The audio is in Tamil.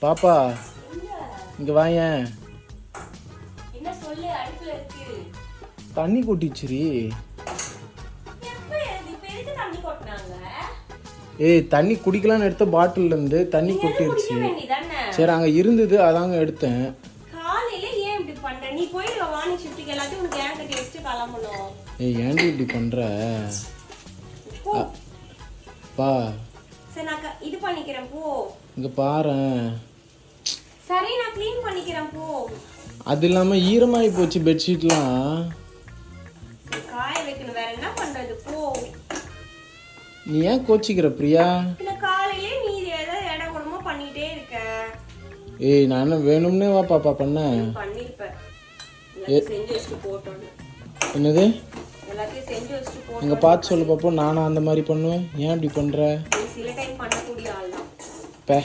பாப்பா இங்க வாயேன். என்ன சொல்லு? அடுப்புல இருக்கு. தண்ணி கொட்டிச்சுரி. எப்ப இப்ப எதுக்கு தண்ணி கொட்டினாங்க? ஏய் தண்ணி குடிக்கலாம்னு எடுத்த பாட்டில்ல இருந்து தண்ணி கொட்டிருச்சு. சரி அங்க இருந்தது அதாங்க எடுத்தேன். காலையில ஏன் இப்படி பண்ற? நீ போய் வாணி ஷிஃப்ட்டுக்கு எல்லாத்தையும் உனக்கு ஏன் கட்டி வச்சுட்டு கிளம்பணும்? ஏய் ஏன்டி இப்படி பண்ற? பா சரி நான் இது பண்ணிக்கிறேன் போ. இங்க பாரேன். சரி நான் க்ளீன் பண்ணிக்கிறேன் போ. அது இல்லாம ஈரமாயி போச்சு பெட்ஷீட்லாம். காய வைக்கணும், வேற என்ன பண்றது? போ. நீ ஏன் கோச்சிக்கிற பிரியா? இல்ல காலையிலே நீ ஏதாவது இட கூடமா பண்ணிட்டே இருக்க. ஏய் நான் என்ன வேணும்னே வா பாப்பா பண்ண பண்ணிருப்ப. எல்லாத்தையும் செஞ்சு வச்சுட்டு போட்டோம். என்னது? எல்லாத்தையும் செஞ்சு வச்சுட்டு போட்டோம். இங்க பார்த்து சொல்லு பாப்போம். நானும் அந்த மாதிரி பண்ணுவேன். ஏன் இப்படி பண்ற? சில டைம் பண்ணக்கூடிய ஆள் தான். பே